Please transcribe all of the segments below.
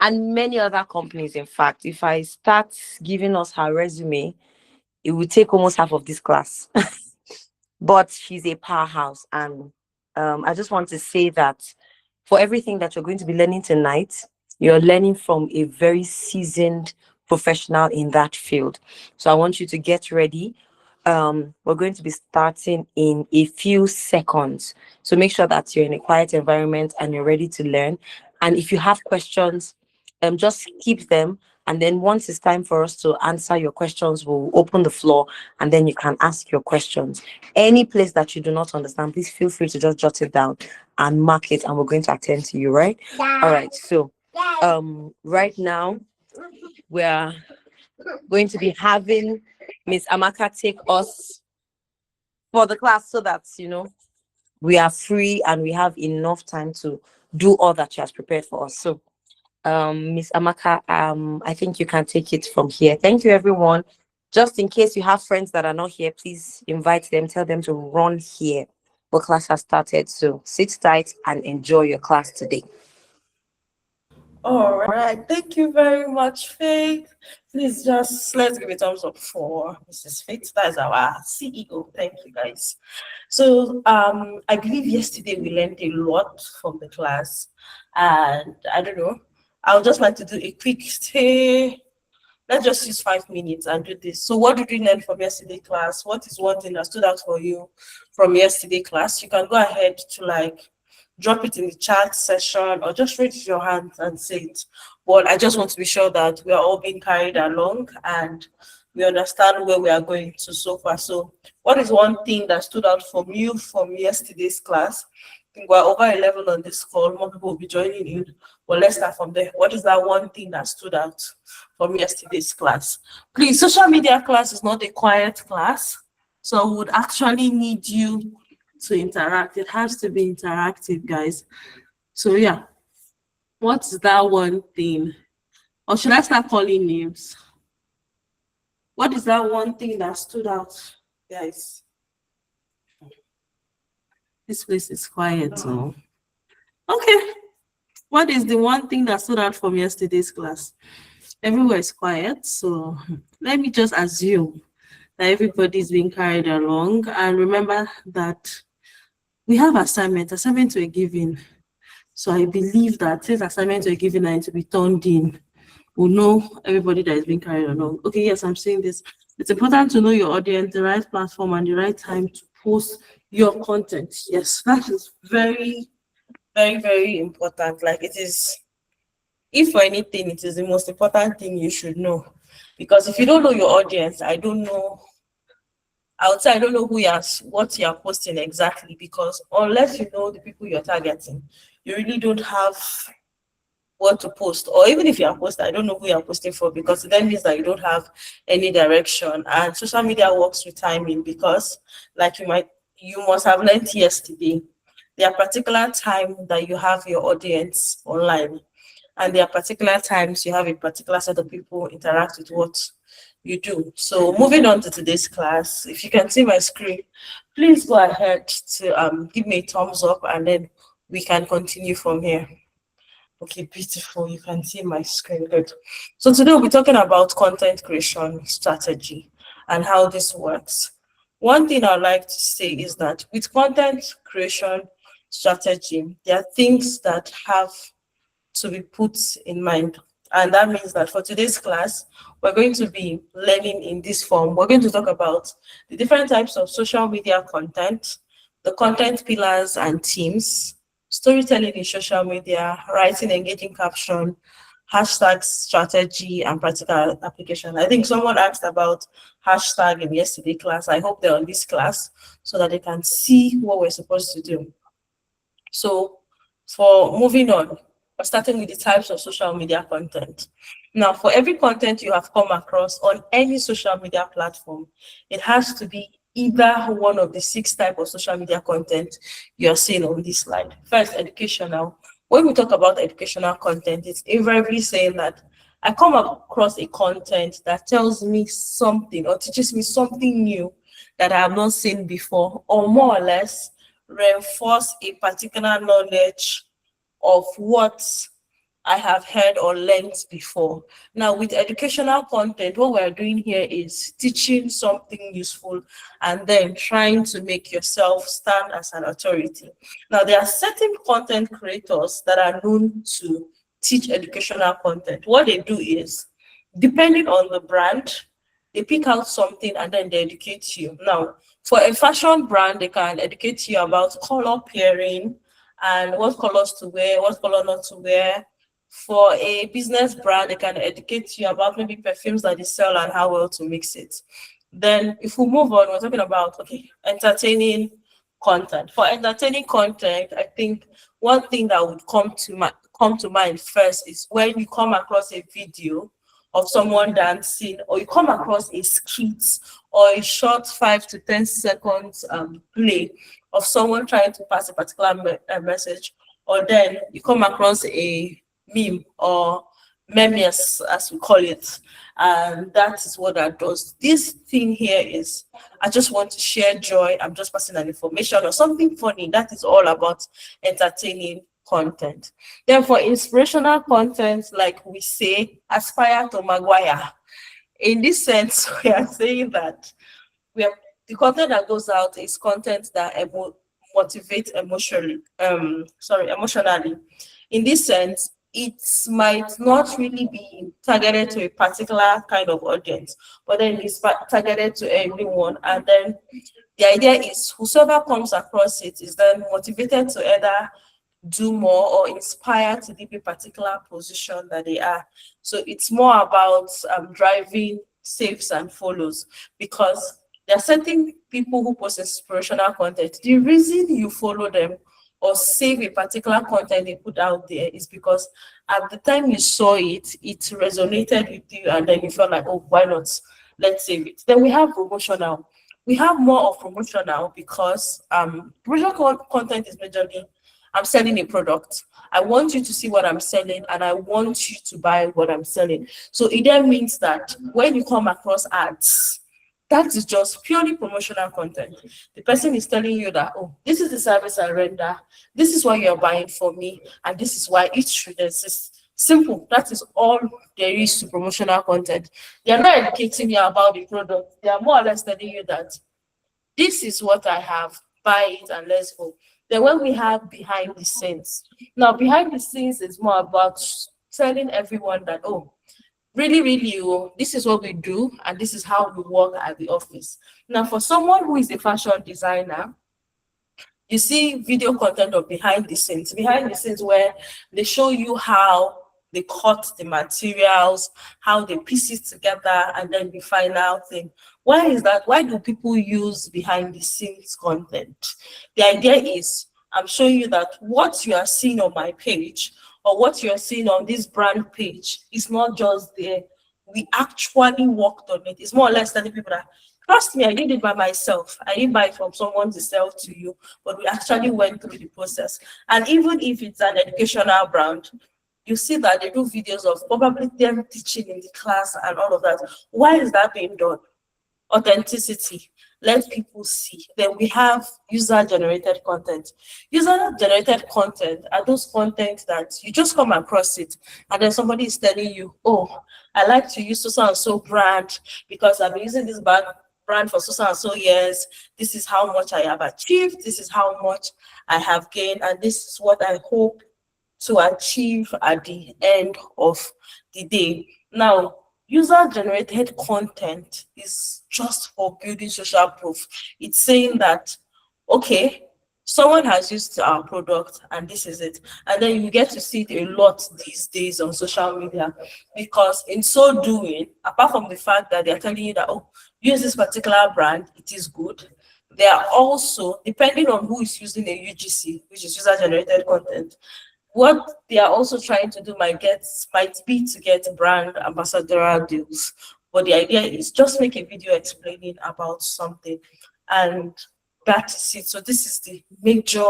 and many other companies. In fact, if I start giving us her resume, it would take almost half of this class. But she's a powerhouse. And I just want to say that for everything that you're going to be learning tonight, you're learning from a very seasoned professional in that field. So I want you to get ready. We're going to be starting in a few seconds. So make sure that you're in a quiet environment and you're ready to learn. And if you have questions, just keep them. And then once it's time for us to answer your questions, we'll open the floor and then you can ask your questions. Any place that you do not understand, please feel free to just jot it down and mark it, and we're going to attend to you, right? All right. So right now we're going to be having Miss Amaka take us for the class so that we are free and we have enough time to do all that she has prepared for us. So Miss Amaka, I think you can take it from here. Thank you, everyone. Just in case you have friends that are not here, please invite them, tell them to run here. But class has started, so sit tight and enjoy your class today. All right, thank you very much, Faith. Please just let's give a thumbs up for Mrs. Faith. That is our CEO. Thank you, guys. So I believe yesterday we learned a lot from the class, and I don't know. I would just like to do a quick stay. Let's just use 5 minutes and do this. So, what did you learn from yesterday class? What is one thing that stood out for you from yesterday class? You can go ahead to drop it in the chat session or just raise your hand and say it. But I just want to be sure that we are all being carried along and we understand where we are going to so far. So, what is one thing that stood out from you from yesterday's class? I think we're over 11 on this call. More people will be joining in. Well, let's start from there. What is that one thing that stood out from yesterday's class? Please, social media class is not a quiet class. So I would actually need you to interact. It has to be interactive, guys. So yeah, what's that one thing? Or should I start calling names? What is that one thing that stood out, guys? This place is quiet. So okay. What is the one thing that stood out from yesterday's class? Everywhere is quiet, so let me just assume that everybody's being carried along. And remember that we have assignments were given. So I believe that since assignments were given and to be turned in, we'll know everybody that is being carried along. Okay, yes, I'm saying this. It's important to know your audience, the right platform, and the right time to post your content. Yes, that is very, very, very important. It is, if for anything, it is the most important thing you should know. Because if you don't know your audience, I would say I don't know what you are posting exactly, because unless you know the people you're targeting, you really don't have what to post. Or even if you are posting, I don't know who you are posting for, because it then means that you don't have any direction. And social media works with timing, because you must have learned yesterday, there are particular time that you have your audience online, and there are particular times you have a particular set of people interact with what you do. So moving on to today's class, if you can see my screen, please go ahead to give me a thumbs up, and then we can continue from here. Okay, beautiful. You can see my screen. Good. So today we'll be talking about content creation strategy and how this works. One thing I'd like to say is that with content creation strategy, there are things that have to be put in mind. And that means that for today's class, we're going to be learning in this form. We're going to talk about the different types of social media content, the content pillars and themes, storytelling in social media, writing engaging caption, hashtag strategy, and practical application. I think someone asked about hashtag in yesterday class. I hope they're on this class so that they can see what we're supposed to do. So for moving on, we're starting with the types of social media content. Now, for every content you have come across on any social media platform, it has to be either one of the 6 types of social media content you're seeing on this slide. First, educational. When we talk about educational content, it's invariably saying that I come across a content that tells me something or teaches me something new that I have not seen before, or more or less reinforce a particular knowledge of what I have heard or learned before. Now, with educational content, what we're doing here is teaching something useful and then trying to make yourself stand as an authority. Now, there are certain content creators that are known to teach educational content. What they do is, depending on the brand, they pick out something and then they educate you. Now, for a fashion brand, they can educate you about color pairing and what colors to wear, what color not to wear. For a business brand, they can educate you about maybe perfumes that they sell and how well to mix it. Then, if we move on, we're talking about entertaining content. For entertaining content, I think one thing that would come to mind first is when you come across a video of someone dancing, or you come across a skit or a short 5 to 10 seconds play of someone trying to pass a particular message, or then you come across a meme or memes as we call it, and that is what that does. This thing here is, I just want to share joy, I'm just passing an information or something funny. That is all about entertaining content. Then for inspirational content, like we say, aspire to Maguire. In this sense, we are saying that we are, the content that goes out is content that motivates emotionally. In this sense, it might not really be targeted to a particular kind of audience, but then it's targeted to everyone. And then the idea is whosoever comes across it is then motivated to either do more or inspire to leave a particular position that they are. So it's more about driving saves and follows, because there are certain people who post inspirational content. The reason you follow them or save a particular content they put out there is because at the time you saw it, it resonated with you, and then you felt like, oh, why not? Let's save it. Then we have promotional. We have more of promotional because promotional content is majorly, I'm selling a product. I want you to see what I'm selling and I want you to buy what I'm selling. So it then means that when you come across ads, that is just purely promotional content. The person is telling you that, oh, this is the service I render, this is why you're buying for me, and this is why it should exist. Simple. That is all there is to promotional content. They are not educating you about the product. They are more or less telling you that this is what I have, buy it and let's go. Then when we have behind the scenes, now behind the scenes is more about telling everyone that, oh, really, really, oh, this is what we do and this is how we work at the office. Now, for someone who is a fashion designer, you see video content of behind the scenes where they show you how they cut the materials, how they piece it together, and then the final thing. Why is that? Why do people use behind the scenes content? The idea is, I'm showing you that what you are seeing on my page or what you're seeing on this brand page is not just there. We actually worked on it. It's more or less telling people that, trust me, I did it by myself. I didn't buy it from someone to sell to you, but we actually went through the process. And even if it's an educational brand, you see that they do videos of probably them teaching in the class and all of that. Why is that being done? Authenticity. Let people see. Then we have user generated content. User generated content are those content that you just come across it and then somebody is telling you, oh, I like to use so and so brand because I've been using this brand for so and so years. This is how much I have achieved. This is how much I have gained. And this is what I hope to achieve at the end of the day. Now, user-generated content is just for building social proof. It's saying that, okay, someone has used our product and this is it. And then you get to see it a lot these days on social media, because in so doing, apart from the fact that they're telling you that, oh, use this particular brand, it is good, they are also, depending on who is using a UGC, which is user-generated content, what they are also trying to do might be to get brand ambassadorial deals. But the idea is just make a video explaining about something, and that's it. So this is the major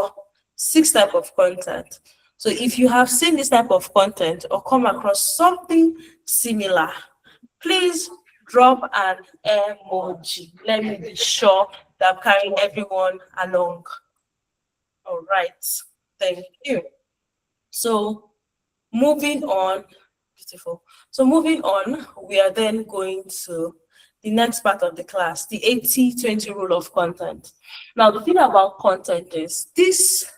6 type of content. So if you have seen this type of content or come across something similar, please drop an emoji. Let me be sure that I'm carrying everyone along. All right. Thank you. So Moving on, beautiful. So moving on, we are then going to the next part of the class, the 80-20 rule of content. Now, the thing about content is this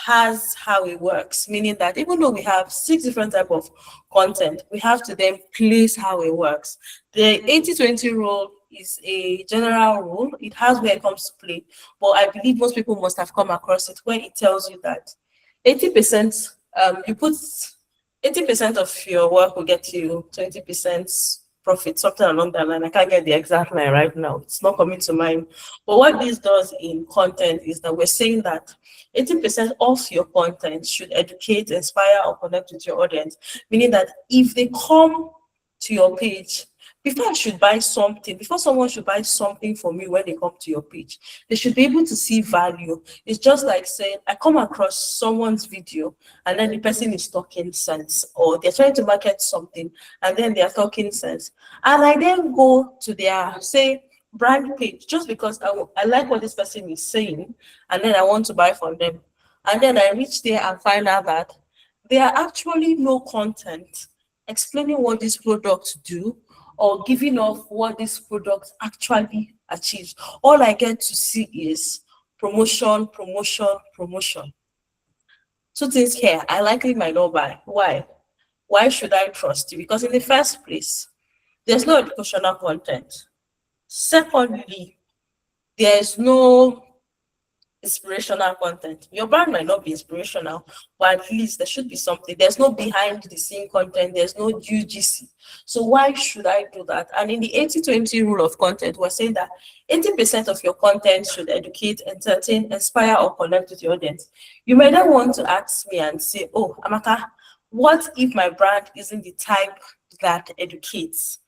has how it works, meaning that even though we have 6 different type of content, we have to then place how it works. The 80-20 rule is a general rule. It has where it comes to play, but I believe most people must have come across it when it tells you that 80%, you put 80% of your work will get you 20% profit, something along that line. I can't get the exact line right now. It's not coming to mind. But what this does in content is that we're saying that 80% of your content should educate, inspire, or connect with your audience. Meaning that if they come to your page, before I should buy something, before someone should buy something from you when they come to your page, they should be able to see value. It's just like saying, I come across someone's video and then the person is talking sense, or they're trying to market something and then they're talking sense. And I then go to their, say, brand page just because I like what this person is saying and then I want to buy from them. And then I reach there and find out that there are actually no content explaining what this product do or giving off what this product actually achieves. All I get to see is promotion, promotion, promotion. Two things here, I likely might not buy. Why? Why should I trust you? Because in the first place, there's no educational content. Secondly, there's no inspirational content. Your brand might not be inspirational, but at least there should be something. There's no behind the scene content, there's no UGC. So why should I do that? And in the 80-20 rule of content, we're saying that 80% of your content should educate, entertain, inspire, or connect with your audience. You may then want to ask me and say, oh, Amaka, what if my brand isn't the type that educates?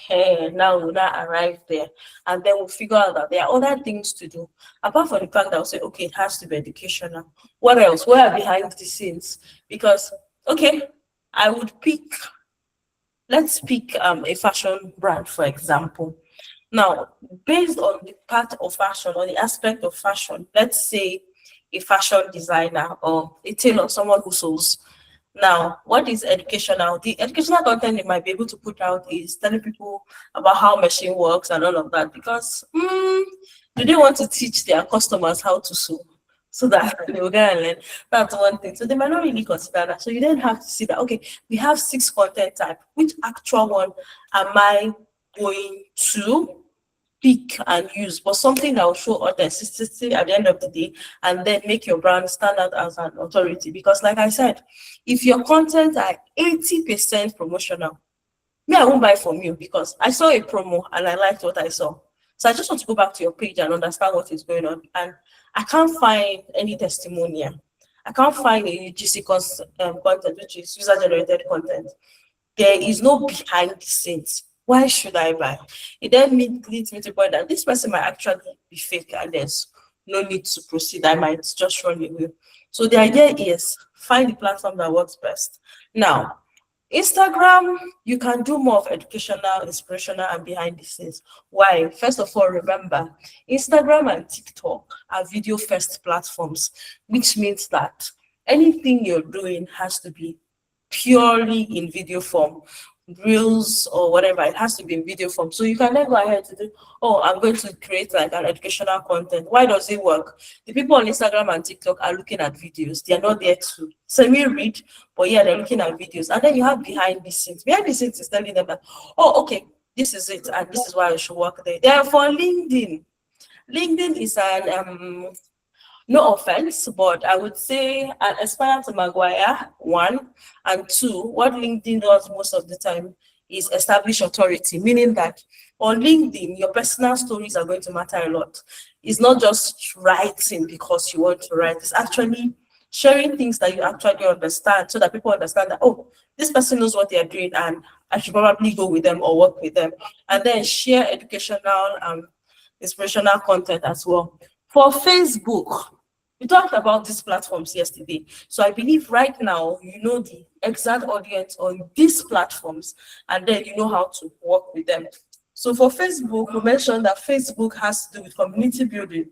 Hey, now we'll not arrive there. And then we'll figure out that there are other things to do. Apart from the fact that I'll say, okay, it has to be educational. What else? Where are behind the scenes? Because, okay, I would pick, let's pick a fashion brand, for example. Now, based on the part of fashion or the aspect of fashion, let's say a fashion designer or a tailor, someone who sews. Now, what is educational? The educational content they might be able to put out is telling people about how machine works and all of that. Because do they want to teach their customers how to sew so that they will get and learn? That's one thing. So they might not really consider that. So you then have to see that okay, we have 6 content type. Which actual one am I going to pick and use, but something that will show authenticity at the end of the day and then make your brand stand out as an authority. Because like I said, if your content are 80% promotional, me, I won't buy from you because I saw a promo and I liked what I saw. So I just want to go back to your page and understand what is going on. And I can't find any testimonial. I can't find a UGC content, which is user-generated content. There is no behind the scenes. Why should I buy? It then leads me to the point that this person might actually be fake and there's no need to proceed. I might just run away. So the idea is find the platform that works best. Now, Instagram, you can do more of educational, inspirational, and behind the scenes. Why? First of all, remember, Instagram and TikTok are video first platforms, which means that anything you're doing has to be purely in video form, reels or whatever. It has to be in video form. So you can then go ahead to do, oh, I'm going to create like an educational content. Why does it work? The people on Instagram and TikTok are looking at videos. They are not there to semi-read, but yeah, they're looking at videos. And then you have behind the scenes. Behind the scenes is telling them that, oh, okay, this is it, and this is why I should work there. Therefore, LinkedIn. LinkedIn is an no offense, but I would say an Aspire to Maguire, one, and two, what LinkedIn does most of the time is establish authority, meaning that on LinkedIn, your personal stories are going to matter a lot. It's not just writing because you want to write, it's actually sharing things that you actually understand so that people understand that, oh, this person knows what they are doing and I should probably go with them or work with them. And then share educational and inspirational content as well. For Facebook, we talked about these platforms yesterday. So I believe right now, you know the exact audience on these platforms, and then you know how to work with them. So for Facebook, we mentioned that Facebook has to do with community building,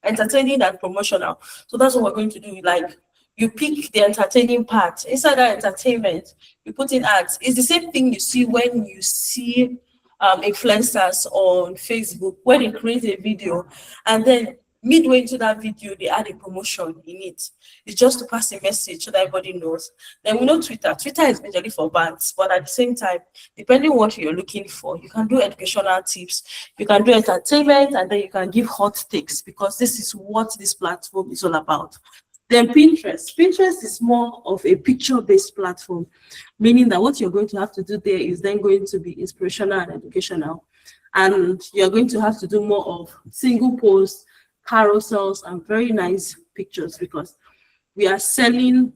entertaining and promotional. So that's what we're going to do. Like You pick the entertaining part. Inside that entertainment, you put in ads. It's the same thing you see when you see influencers on Facebook, when they create a video and then midway into that video, they add a promotion in it. It's just to pass a message so that everybody knows. Then we know Twitter. Twitter is majorly for bands, but at the same time, depending on what you're looking for, you can do educational tips, you can do entertainment, and then you can give hot takes because this is what this platform is all about. Then Pinterest. Pinterest is more of a picture-based platform, meaning that what you're going to have to do there is then going to be inspirational and educational. And you're going to have to do more of single posts, carousels, and very nice pictures because we are selling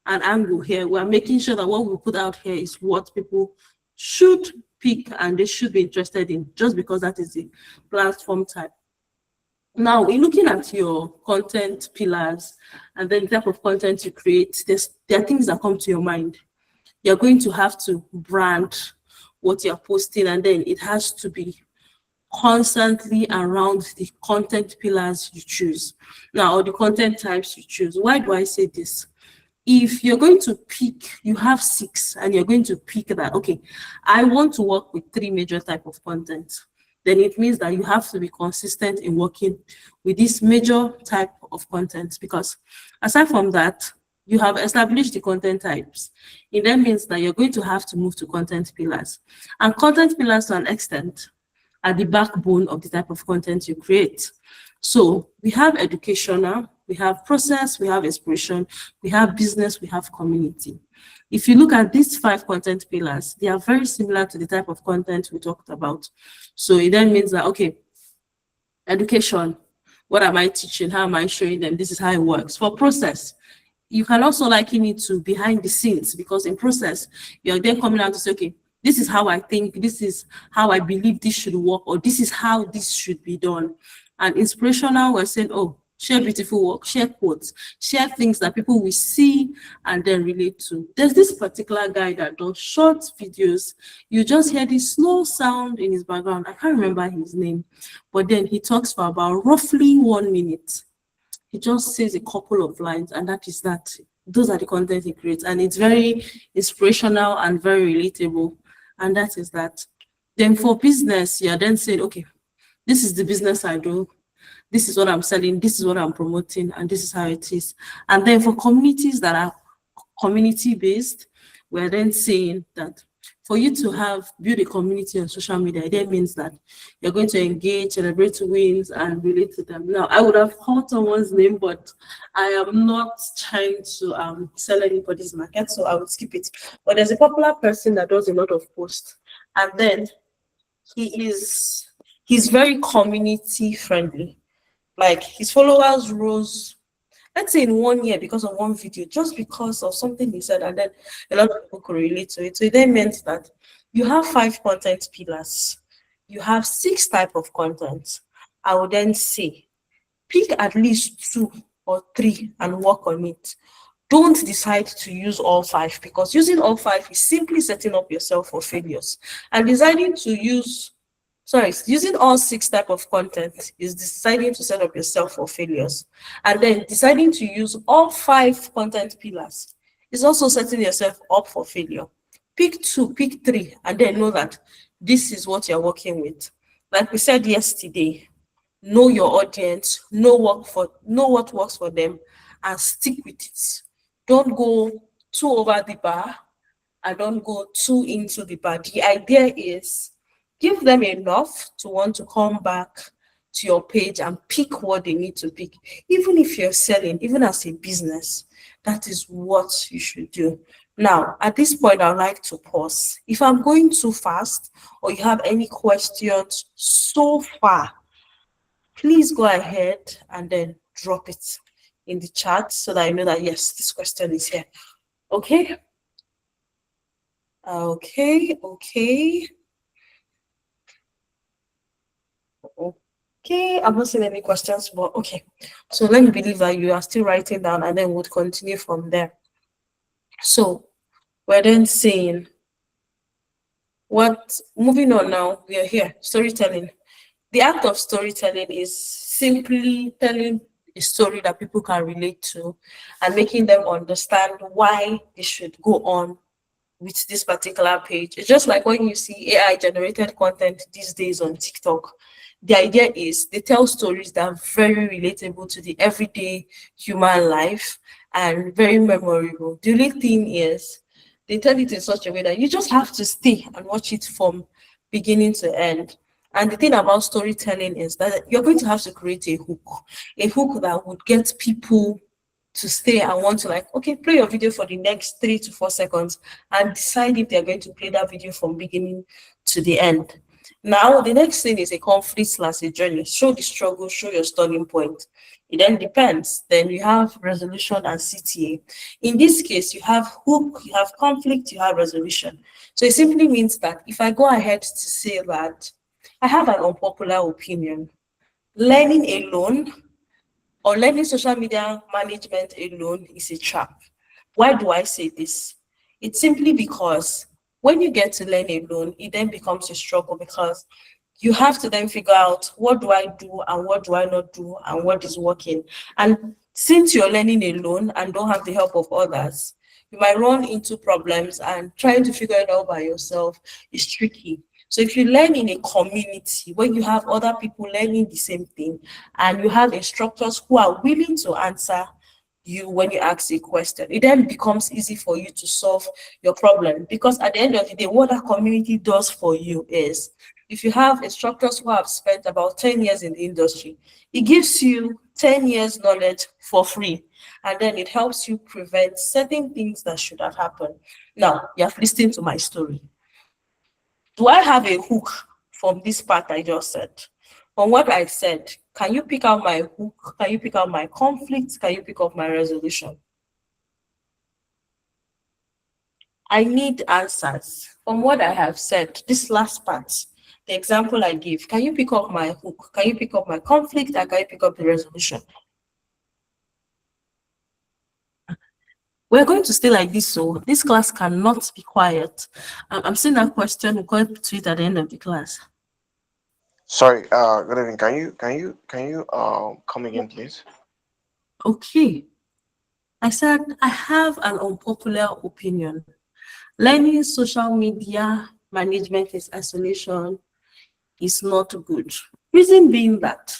an angle here. We are making sure that what we put out here is what people should pick and they should be interested in just because that is the platform type. Now, in looking at your content pillars and then the type of content you create, there are things that come to your mind. You're going to have to brand what you're posting, and then it has to be constantly around the content pillars you choose. Now, or the content types you choose. Why do I say this? If you're going to pick, you have 6, and you're going to pick that, okay, I want to work with 3 major type of content, then it means that you have to be consistent in working with this major type of content because aside from that, you have established the content types. It then means that you're going to have to move to content pillars. And content pillars to an extent are the backbone of the type of content you create. So we have educational, we have process, we have inspiration, we have business, we have community. If you look at these 5 content pillars, they are very similar to the type of content we talked about. So it then means that, okay, education, what am I teaching? How am I showing them? This is how it works. For process, you can also liken it to behind the scenes because in process, you're then coming out to say, okay, this is how I think, this is how I believe this should work, or this is how this should be done. And inspirational, we're saying, oh, share beautiful work, share quotes, share things that people will see and then relate to. There's this particular guy that does short videos. You just hear this slow sound in his background. I can't remember his name, but then he talks for about roughly 1 minute. He just says a couple of lines, and that is that. Those are the content he creates, and it's very inspirational and very relatable, and that is that. Then for business, you're then saying, okay, this is the business I do, this is what I'm selling, this is what I'm promoting, and this is how it is. And then for communities that are community-based, we're then saying that for you to build a community on social media, that means that you're going to engage, celebrate wins, and relate to them. Now, I would have called someone's name, but I am not trying to sell anybody's market, so I would skip it. But there's a popular person that does a lot of posts, and then he's very community friendly. Like his followers rose, let's say in 1 year because of one video, just because of something he said, and then a lot of people could relate to it. So it then meant that you have 5 content pillars, you have 6 type of content. I would then say pick at least 2 or 3 and work on it. Don't decide to use all 5 because using all 5 is simply setting up yourself for failures. And deciding to using all 6 type of content is deciding to set up yourself for failures. And then deciding to use all 5 content pillars is also setting yourself up for failure. Pick 2, pick 3, and then know that this is what you're working with. Like we said yesterday, know your audience, know what works for them, and stick with it. Don't go too over the bar and don't go too into the bar. The idea is give them enough to want to come back to your page and pick what they need to pick. Even if you're selling, even as a business, that is what you should do. Now, at this point, I'd like to pause. If I'm going too fast or you have any questions so far, please go ahead and then drop it in the chat so that I know that, yes, this question is here. Okay? Okay. Okay, I'm not seeing any questions, but okay. So let me believe that you are still writing down and then we'll continue from there. So we're then saying, moving on now, we are here, storytelling. The act of storytelling is simply telling a story that people can relate to, and making them understand why they should go on with this particular page. It's just like when you see AI generated content these days on TikTok. The idea is they tell stories that are very relatable to the everyday human life and very memorable. The only thing is they tell it in such a way that you just have to stay and watch it from beginning to end. And the thing about storytelling is that you're going to have to create a hook that would get people to stay and want to, like, okay, play your video for the next 3 to 4 seconds and decide if they're going to play that video from beginning to the end. Now the next thing is a conflict slash a journey. Show the struggle, show your starting point. It then depends. Then you have resolution and CTA. In this case, you have hook, you have conflict, you have resolution. So it simply means that if I go ahead to say that I have an unpopular opinion, learning alone or learning social media management alone is a trap. Why do I say this? It's simply because when you get to learn alone, it then becomes a struggle because you have to then figure out what do I do and what do I not do and what is working. And since you're learning alone and don't have the help of others, you might run into problems, and trying to figure it out by yourself is tricky. So if you learn in a community where you have other people learning the same thing and you have instructors who are willing to answer you when you ask a question, it then becomes easy for you to solve your problem. Because at the end of the day, what that community does for you is, if you have instructors who have spent about 10 years in the industry, it gives you 10 years knowledge for free. And then it helps you prevent certain things that should have happened. Now, you have listened to my story. Do I have a hook from this part I just said? From what I said, can you pick out my hook? Can you pick out my conflict? Can you pick up my resolution? I need answers. From what I have said, this last part, the example I give, can you pick up my hook? Can you pick up my conflict? And can you pick up the resolution? We're going to stay like this, so this class cannot be quiet. I'm seeing that question. We'll go to it at the end of the class. Sorry, good evening. Can you come again, please? Okay. I said I have an unpopular opinion. Learning social media management in isolation is not good. Reason being that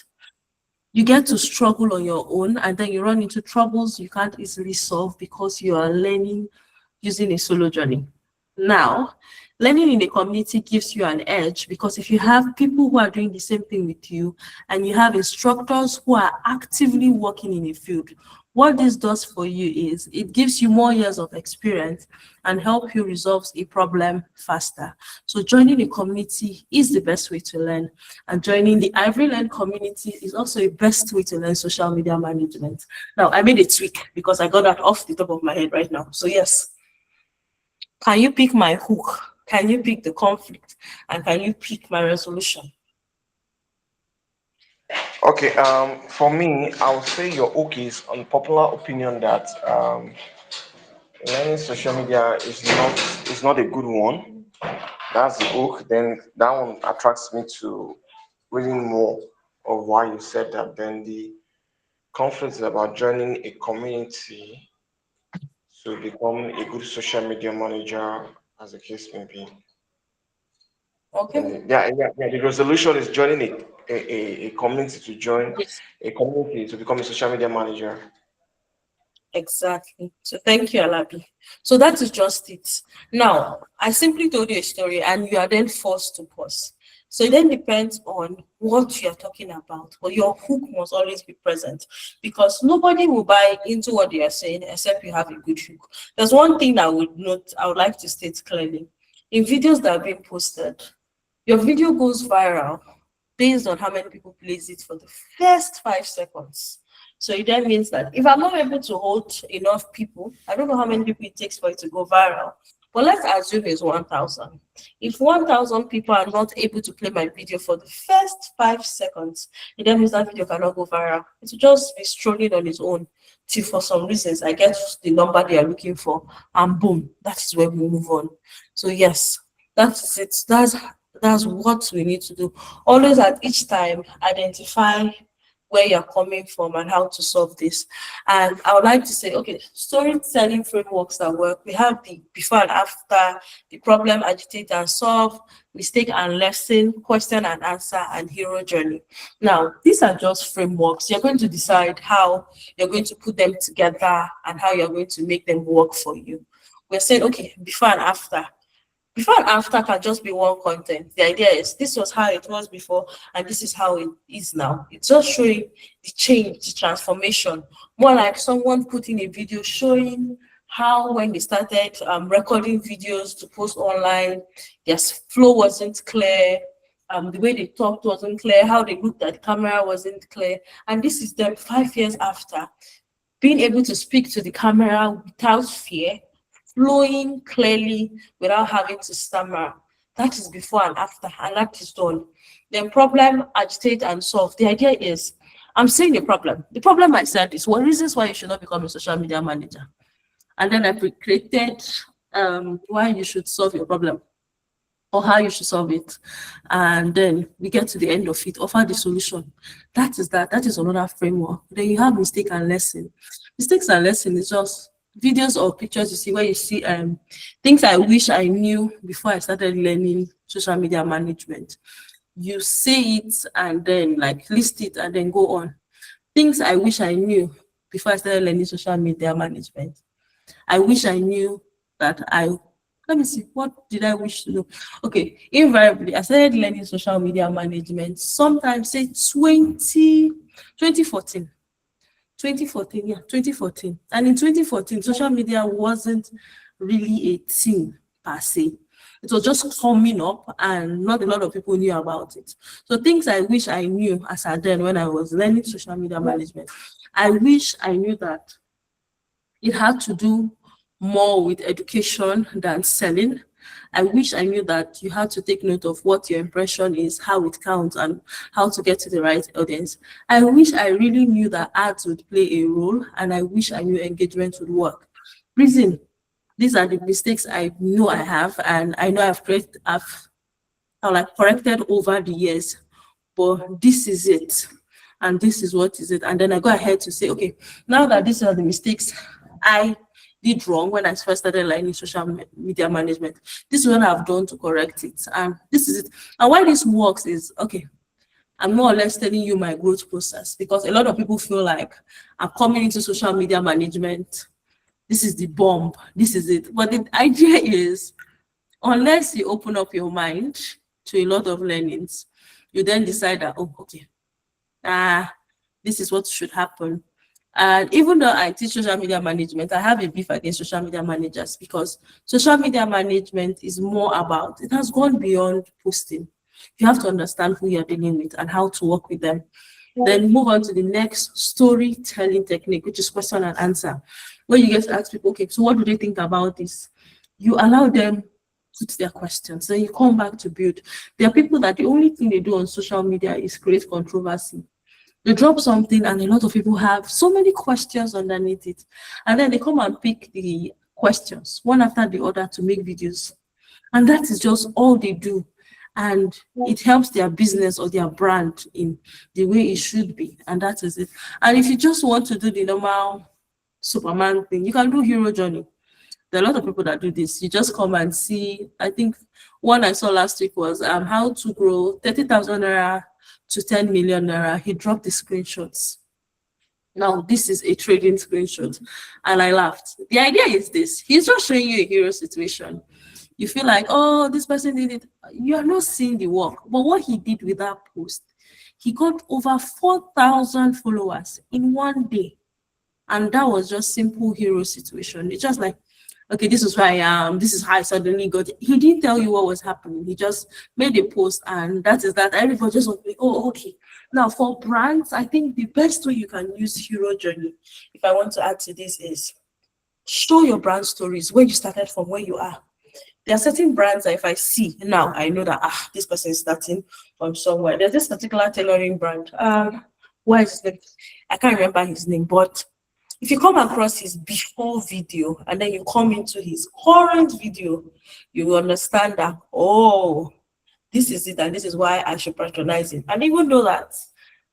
you get to struggle on your own, and then you run into troubles you can't easily solve because you are learning using a solo journey. Now, learning in a community gives you an edge because if you have people who are doing the same thing with you and you have instructors who are actively working in a field, what this does for you is it gives you more years of experience and help you resolve a problem faster. So joining a community is the best way to learn, and joining the Ivory Learn community is also a best way to learn social media management. Now, I made a tweak because I got that off the top of my head right now. So yes, can you pick my hook? Can you pick the conflict? And can you pick my resolution? Okay, for me, I would say your hook is unpopular opinion that learning social media is not a good one. That's the hook. Then that one attracts me to reading more of why you said that. Then the conflict is about joining a community to become a good social media manager, as the case may be. And Okay. yeah. The resolution is joining a community to join Yes. a community to become a social media manager. Exactly. So thank you, Alabi. So that is just it. Now, I simply told you a story and you are then forced to pause. So it then depends on what you're talking about, but your hook must always be present because nobody will buy into what you are saying except you have a good hook. There's one thing I would like to state clearly. In videos that are being posted, your video goes viral based on how many people plays it for the first 5 seconds. So it then means that if I'm not able to hold enough people, I don't know how many people it takes for it to go viral. But let's assume it's 1,000. If 1,000 people are not able to play my video for the first 5 seconds, it then means that video cannot go viral. It will just be strolling on its own till for some reasons I get the number they are looking for, and boom, that is where we move on. So yes, that's it. That's what we need to do. Always at each time identify where you're coming from and how to solve this. And I would like to say, okay, storytelling frameworks that work. We have the before and after, the problem, agitate and solve, mistake and lesson, question and answer, and hero journey. Now, these are just frameworks. You're going to decide how you're going to put them together and how you're going to make them work for you. We're saying, okay, before and after. Before and after can just be one content. The idea is this was how it was before, and this is how it is now. It's just showing the change, the transformation. More like someone putting a video showing how when they started recording videos to post online, their flow wasn't clear, the way they talked wasn't clear, how they looked at the camera wasn't clear. And this is them 5 years after, being able to speak to the camera without fear, flowing clearly without having to stammer. That is before and after, and that is done. Then problem, agitate, and solve. The idea is, I'm saying the problem. The problem I said is what reasons why you should not become a social media manager. And then I created why you should solve your problem or how you should solve it. And then we get to the end of it, offer the solution. That is another framework. Then you have mistake and lesson. Mistakes and lesson is just videos or pictures you see where you see things I wish I knew before I started learning social media management. You say it and then like list it and then go on. Things I wish I knew before I started learning social media management. I wish I knew that let me see, what did I wish to know? Okay, invariably, I started learning social media management sometimes say 2014. 2014, yeah, 2014. And in 2014, social media wasn't really a thing per se. It was just coming up and not a lot of people knew about it. So things I wish I knew as I did when I was learning social media management, I wish I knew that it had to do more with education than selling. I wish I knew that you had to take note of what your impression is, how it counts, and how to get to the right audience. I wish I really knew that ads would play a role, and I wish I knew engagement would work. Reason, these are the mistakes I know I have, and I know I've like corrected over the years, but this is it, and this is what is it. And then I go ahead to say, okay, now that these are the mistakes I did wrong when I first started learning social media management, this is what I've done to correct it. And this is it. And why this works is, okay, I'm more or less telling you my growth process because a lot of people feel like I'm coming into social media management. This is the bomb. This is it. But the idea is, unless you open up your mind to a lot of learnings, you then decide that, oh, okay, this is what should happen. And even though I teach social media management, I have a beef against social media managers because social media management is more about, it has gone beyond posting. You have to understand who you're dealing with and how to work with them. Then move on to the next storytelling technique, which is question and answer, where you get to ask people, okay, so what do they think about this? You allow them to put their questions, then you come back to build. There are people that the only thing they do on social media is create controversy. They drop something and a lot of people have so many questions underneath it. And then they come and pick the questions one after the other to make videos. And that is just all they do. And it helps their business or their brand in the way it should be. And that is it. And if you just want to do the normal Superman thing, you can do hero journey. There are a lot of people that do this. You just come and see, I think one I saw last week was how to grow 30,000 naira to 10 million naira. He dropped the screenshots. Now, this is a trading screenshot. And I laughed. The idea is this. He's just showing you a hero situation. You feel like, oh, this person did it. You are not seeing the work. But what he did with that post, he got over 4,000 followers in one day. And that was just simple hero situation. It's just like, okay, this is who I am. This is how I suddenly got it. He didn't tell you what was happening. He just made a post, and that is that. Everybody just was like, oh, okay. Now, for brands, I think the best way you can use hero journey, if I want to add to this, is show your brand stories, where you started from, where you are. There are certain brands that if I see now, I know that this person is starting from somewhere. There's this particular tailoring brand. What is his name? I can't remember his name, but if you come across his before video and then you come into his current video, you will understand that, oh, this is it and this is why I should patronize it. And even though that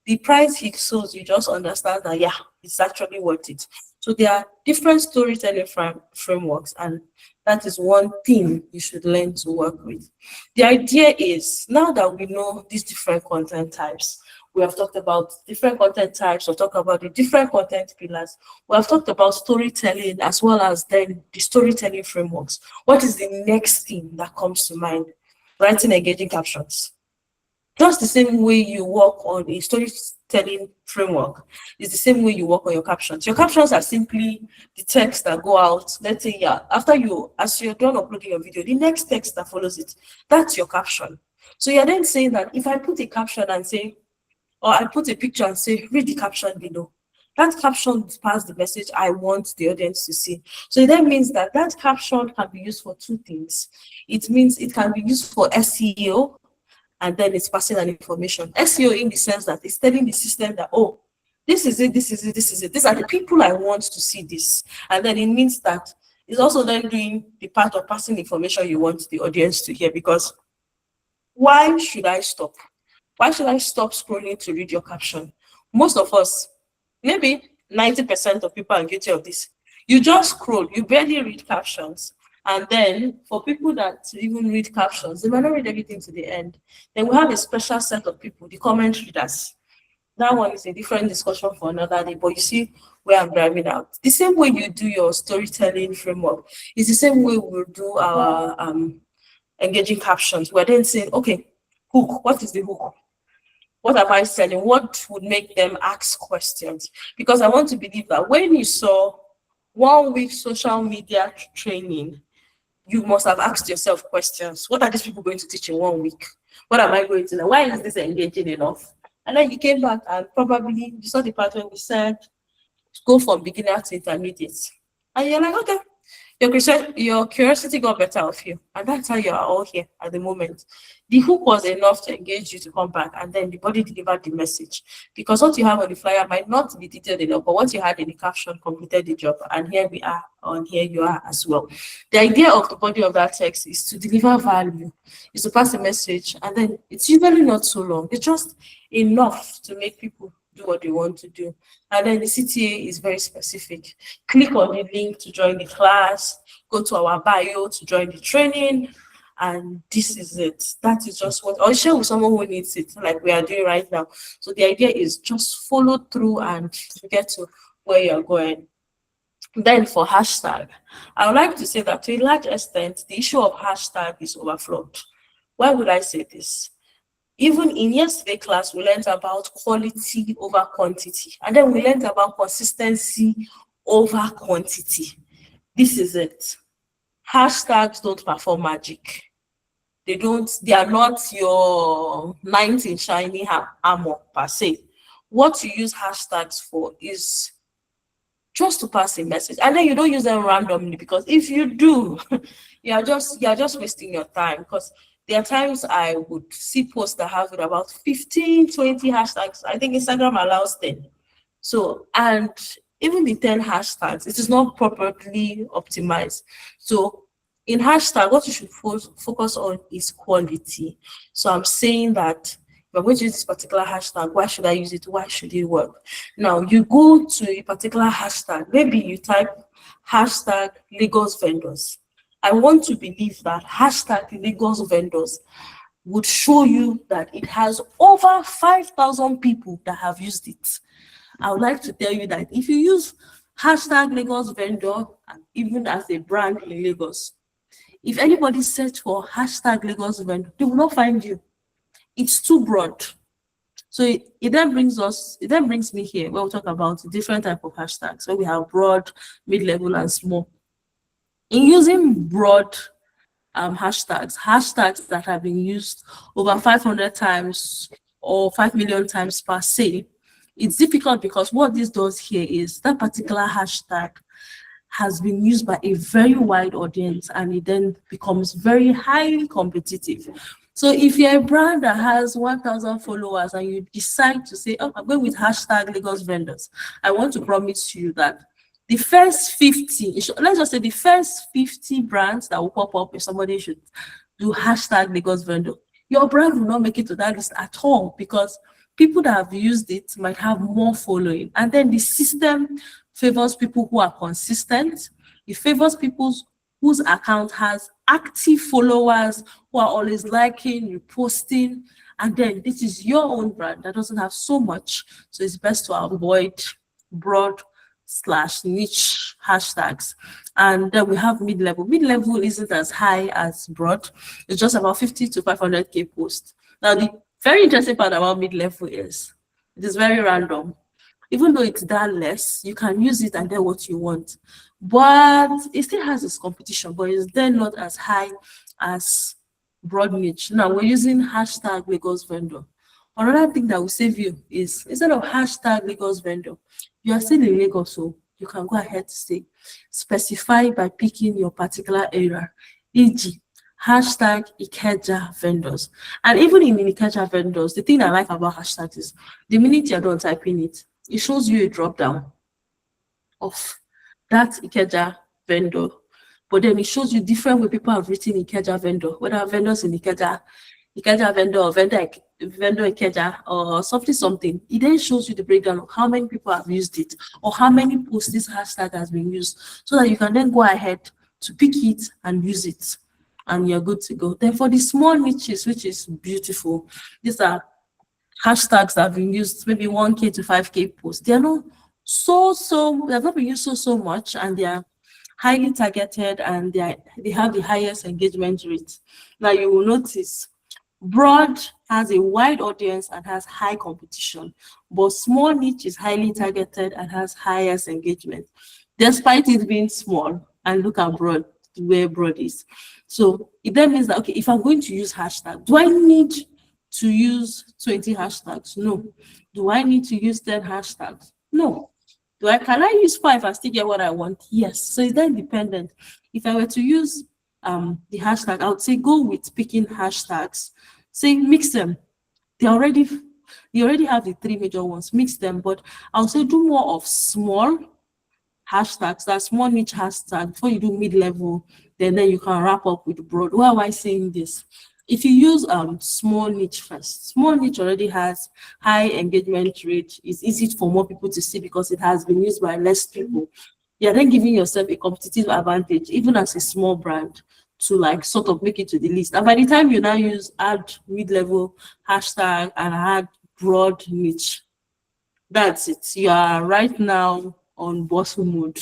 the price he shows, you just understand that, yeah, it's actually worth it. So there are different storytelling frameworks, and that is one thing you should learn to work with. The idea is, now that we know these different content types, we have talked about different content types, we've talked about the different content pillars, we have talked about storytelling as well as then the storytelling frameworks. What is the next thing that comes to mind? Writing engaging captions. Just the same way you work on a storytelling framework is the same way you work on your captions. Your captions are simply the text that go out. Let's say, yeah, as you're done uploading your video, the next text that follows it, that's your caption. So you're then saying that if I put a caption and say, or I put a picture and say, read the caption below, that caption pass the message I want the audience to see. So it then means that that caption can be used for two things. It means it can be used for SEO, and then it's passing an information. SEO in the sense that it's telling the system that, oh, this is it, this is it, this is it. These are the people I want to see this. And then it means that it's also then doing the part of passing information you want the audience to hear. Because why should I stop? Why should I stop scrolling to read your caption? Most of us, maybe 90% of people are guilty of this. You just scroll, you barely read captions. And then for people that even read captions, they might not read everything to the end. Then we have a special set of people, the comment readers. That one is a different discussion for another day, but you see where I'm driving out. The same way you do your storytelling framework is the same way we'll do our engaging captions. We're then saying, okay, hook, what is the hook? What am I selling? What would make them ask questions? Because I want to believe that when you saw 1 week social media training, you must have asked yourself questions. What are these people going to teach in 1 week? What am I going to know? Why is this engaging enough? And then you came back and probably you saw the part where we said, go from beginner to intermediate. And you're like, okay, your curiosity got better of you. And that's how you are all here at the moment. The hook was enough to engage you to come back, and then the body delivered the message. Because what you have on the flyer might not be detailed enough, but what you had in the caption completed the job. And here we are, and here you are as well. The idea of the body of that text is to deliver value, is to pass a message, and then it's usually not so long. It's just enough to make people do what they want to do. And then the CTA is very specific. Click on the link to join the class, go to our bio to join the training, and this is it. That is just what, or share with someone who needs it, like we are doing right now. So the idea is just follow through and get to where you're going. Then for hashtag, I would like to say that to a large extent, the issue of hashtag is overflowed. Why would I say this? Even in yesterday's class, we learned about quality over quantity, and then we learned about consistency over quantity. This is it. Hashtags don't perform magic. They are not your knight in shiny armor per se. What you use hashtags for is just to pass a message, and then you don't use them randomly, because if you do, you're just wasting your time. Because there are times I would see posts that have about 15, 20 hashtags. I think Instagram allows 10. So, and even the 10 hashtags, it is not properly optimized. So in hashtag, what you should focus on is quality. So I'm saying that if I'm going to use this particular hashtag, why should I use it? Why should it work? Now, you go to a particular hashtag, maybe you type hashtag Lagos vendors. I want to believe that hashtag Lagos vendors would show you that it has over 5,000 people that have used it. I would like to tell you that if you use hashtag Lagos vendor, even as a brand in Lagos, if anybody search for hashtag Lagos vendor, they will not find you. It's too broad. So it then brings me here where we'll talk about different type of hashtags. So we have broad, mid-level, and small. In using broad hashtags that have been used over 500 times or 5 million times per se, it's difficult because what this does here is that particular hashtag has been used by a very wide audience, and it then becomes very highly competitive. So if you're a brand that has 1,000 followers and you decide to say, oh, I'm going with hashtag Lagos vendors, I want to promise you that the first 50, let's just say the first 50 brands that will pop up if somebody should do hashtag Lagos vendor, your brand will not make it to that list at all, because people that have used it might have more following. And then the system favors people who are consistent. It favors people whose account has active followers who are always liking, reposting. And then this is your own brand that doesn't have so much. So it's best to avoid broad slash niche hashtags. And then we have mid-level. Mid-level isn't as high as broad. It's just about 50 to 500K posts. Now, the very interesting part about mid-level is it is very random. Even though it's that less, you can use it and get what you want. But it still has its competition, but it's then not as high as broad niche. Now, we're using hashtag Lagos vendor. Another thing that will save you is instead of hashtag Lagos vendor, you are still in Lagos, so you can go ahead to say specify by picking your particular area, e.g., hashtag Ikeja vendors. And even in Ikeja vendors, the thing I like about hashtags is the minute you're done typing it, it shows you a drop down of that Ikeja vendor. But then it shows you different way people have written Ikeja vendor, whether vendors in Ikeja vendor or vendor Ikeja or something. It then shows you the breakdown of how many people have used it or how many posts this hashtag has been used, so that you can then go ahead to pick it and use it, and you're good to go. Then for the small niches, which is beautiful, these are hashtags that have been used maybe 1K to 5K posts. They are not they've not been used so much, and they are highly targeted, and they have the highest engagement rate. Now you will notice broad has a wide audience and has high competition, but small niche is highly targeted and has highest engagement, despite it being small. And look at broad, where broad is. So it then means that, okay, if I'm going to use hashtag, do I need to use 20 hashtags? No. Do I need to use 10 hashtags? No. Can I use 5 and still get what I want? Yes. So it's then dependent. If I were to use the hashtag, I would say go with picking hashtags. Say mix them. You already have the 3 major ones. Mix them, but I would say do more of small hashtags, that small niche hashtag, before you do mid-level. Then you can wrap up with broad. Why am I saying this? If you use small niche first, small niche already has high engagement rate. It's easy for more people to see because it has been used by less people. You're then giving yourself a competitive advantage, even as a small brand, to like sort of make it to the list. And by the time you now add mid-level hashtag and add broad niche, that's it. You are right now on boss mode.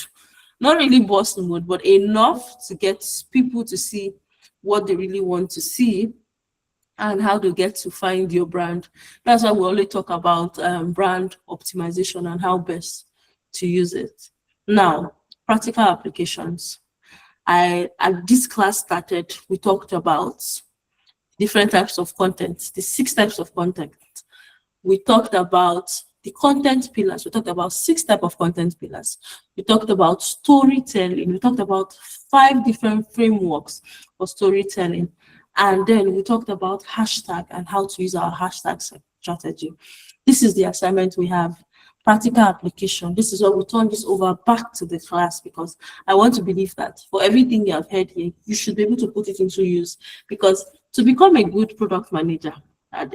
Not really boss mode, but enough to get people to see what they really want to see and how to get to find your brand. That's why we always talk about brand optimization and how best to use it. Now, practical applications. As this class started, we talked about different types of content, the 6 types of content. We talked about the content pillars. We talked about 6 types of content pillars. We talked about storytelling. We talked about 5 different frameworks for storytelling. And then we talked about hashtag and how to use our hashtag strategy. This is the assignment we have. Practical application. This is what we turn this over back to the class, because I want to believe that for everything you have heard here, you should be able to put it into use. Because to become a good product manager,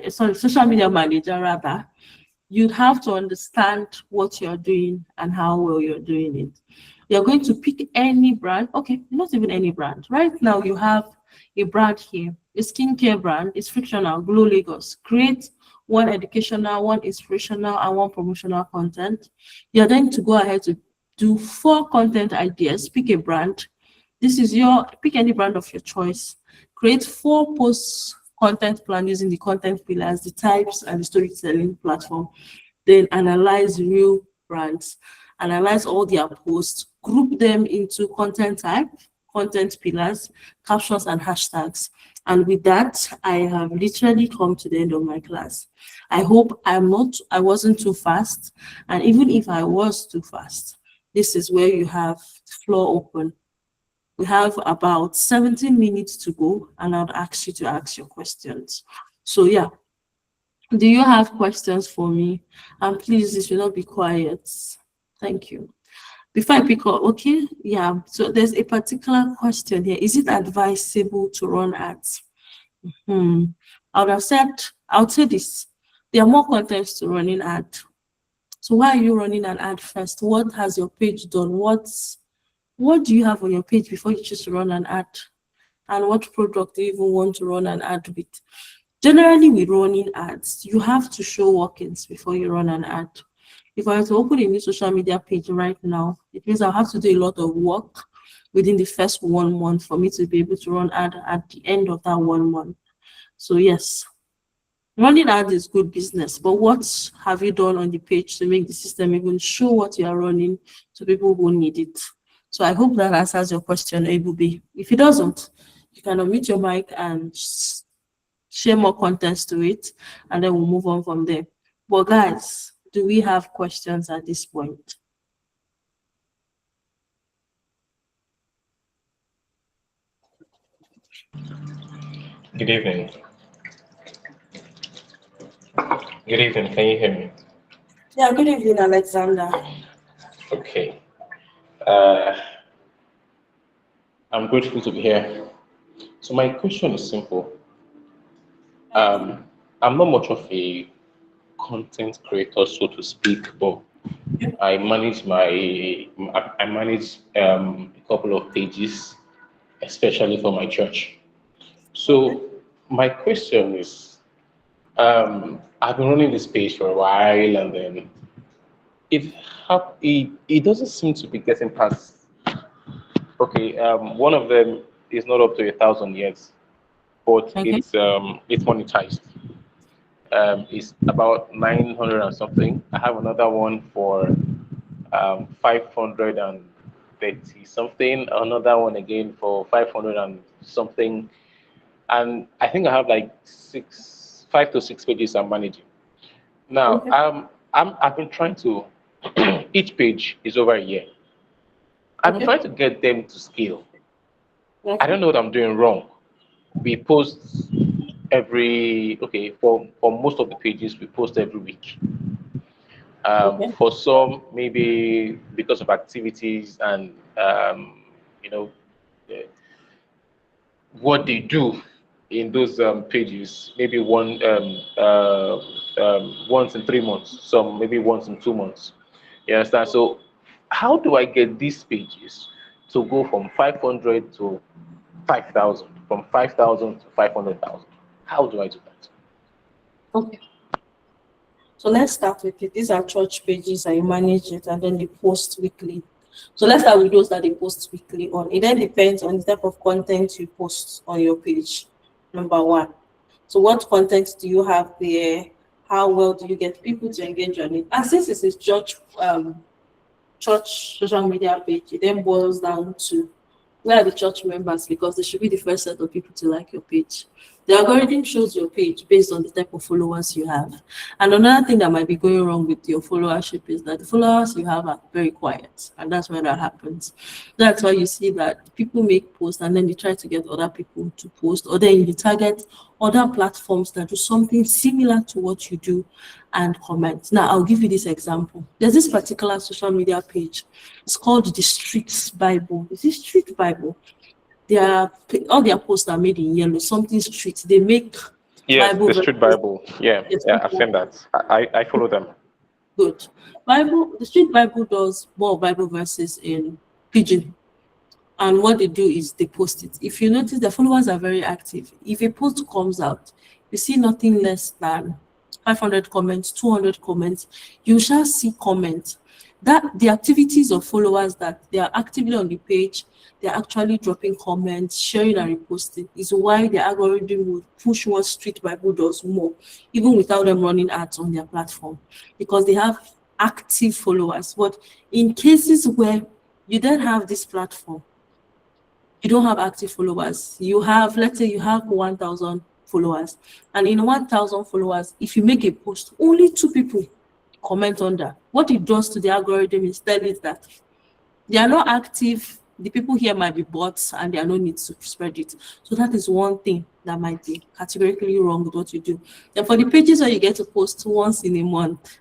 social media manager rather, you'd have to understand what you're doing and how well you're doing it. You're going to pick any brand. Okay, not even any brand. Right now, you have a brand here, a skincare brand. It's frictional, Glow Lagos. Create 1 educational, 1 inspirational, and 1 promotional content. You're then to go ahead to do 4 content ideas. Pick a brand. Pick any brand of your choice. Create 4 posts content plan using the content pillars, the types, and the storytelling platform. Then analyze real brands, analyze all their posts, group them into content type, content pillars, captions, and hashtags. And with that, I have literally come to the end of my class. I hope I wasn't too fast. And even if I was too fast, this is where you have the floor open. We have about 17 minutes to go, and I'll ask you to ask your questions. So yeah, do you have questions for me? And please, this will not be quiet. Thank you. Before I pick up, okay, yeah, so there's a particular question here. Is it advisable to run ads? I would have said, I would say this. There are more contents to running ad. So why are you running an ad first? What has your page done? What do you have on your page before you choose to run an ad? And what product do you even want to run an ad with? Generally, with running ads, you have to show workings before you run an ad. If I were to open a new social media page right now, it means I'll have to do a lot of work within the first 1 month for me to be able to run ad at the end of that 1 month. So yes, running ads is good business, but what have you done on the page to make the system even show what you are running to people who need it? So I hope that answers your question, Ebubi. If it doesn't, you can unmute your mic and share more contents to it, and then we'll move on from there. But guys, do we have questions at this point? Good evening. Good evening. Can you hear me? Yeah, good evening, Alexander. Okay. Uh, I'm grateful to be here. So my question is simple. I'm not much of a content creator, so to speak, but I manage I manage a couple of pages, especially for my church. So my question is, I've been running this page for a while, and then it doesn't seem to be getting past. Okay, one of them is not up to 1,000 yet, but Okay. it's monetized. It's about 900 and something. I have another one for 530 something. Another one again for 500 and something. And I think I have like 5 to 6 pages I'm managing. Now, Okay. I've been trying to. Each page is over a year. I've been Okay. trying to get them to scale. I Okay. don't know what I'm doing wrong. We post for most of the pages we post every week. Okay. For some, maybe because of activities and you know eh, what they do in those pages, maybe once in 3 months, some maybe once in 2 months. You understand? So, how do I get these pages to go from 500 to 5,000, from 5,000 to 500,000? How do I do that? Okay. So let's start with it. These are church pages and you manage it and then they post weekly. So let's start with those that they post weekly on. It then depends on the type of content you post on your page. Number one. So what content do you have there? How well do you get people to engage on it? As this is a church social media page, it then boils down to where are the church members, because they should be the first set of people to like your page. The algorithm shows your page based on the type of followers you have. And another thing that might be going wrong with your followership is that the followers you have are very quiet, and that's where that happens. That's why you see that people make posts and then they try to get other people to post, or then you target other platforms that do something similar to what you do and comment. Now, I'll give you this example. There's this particular social media page. It's called the Street Bible. Is it Street Bible? All their posts are made in yellow, something street. They make Yes, Bible the Street verses. Bible. Yeah, Yes, yeah, I've seen that. I follow them. good. The Street Bible does more Bible verses in pidgin. And what they do is they post it. If you notice, the followers are very active. If a post comes out, you see nothing less than 500 comments, 200 comments. You shall see comments. That the activities of followers that they are actively on the page, they're actually dropping comments, sharing and reposting, is why the algorithm will push what Street Bible does more, even without them running ads on their platform, because they have active followers. But in cases where you then have this platform, you don't have active followers. You have, let's say you have 1,000 followers. And in 1,000 followers, if you make a post, only 2 people comment on that. What it does to the algorithm is tell it that they are not active. The people here might be bots and there are no need to spread it. So that is one thing that might be categorically wrong with what you do. And for the pages where you get to post once in a month,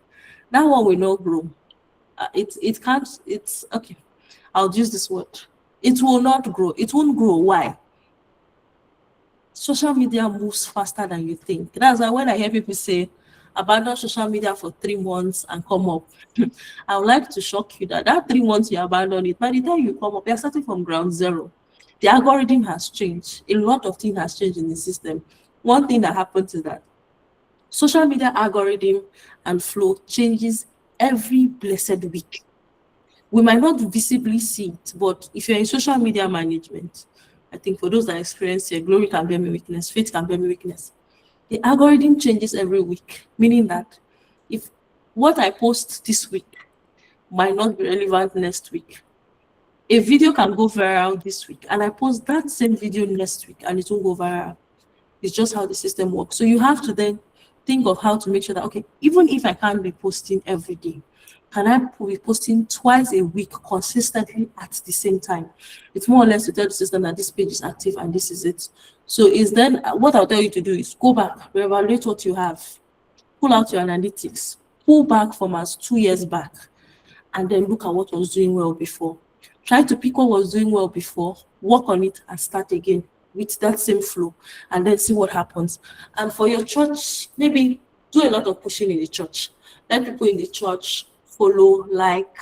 that one will not grow. It can't, it's okay. I'll use this word. It will not grow. It won't grow. Why? Social media moves faster than you think. That's why when I hear people say, abandon social media for 3 months and come up. I would like to shock you that 3 months you abandon it, by the time you come up, you're starting from ground zero. The algorithm has changed. A lot of things has changed in the system. One thing that happens is that social media algorithm and flow changes every blessed week. We might not visibly see it, but if you're in social media management, I think for those that experience it, glory can bear me witness, faith can bear me witness. The algorithm changes every week, meaning that if what I post this week might not be relevant next week, a video can go viral this week, and I post that same video next week and it won't go viral. It's just how the system works. So you have to then think of how to make sure that, okay, even if I can't be posting every day, can I be posting twice a week consistently at the same time? It's more or less to tell the system that this page is active and this is it. So is then what I'll tell you to do is go back, reevaluate what you have, pull out your analytics, pull back from as 2 years back, and then look at what was doing well before. Try to pick what was doing well before, work on it, and start again with that same flow, and then see what happens. And for your church, maybe do a lot of pushing in the church. Let people in the church follow, like,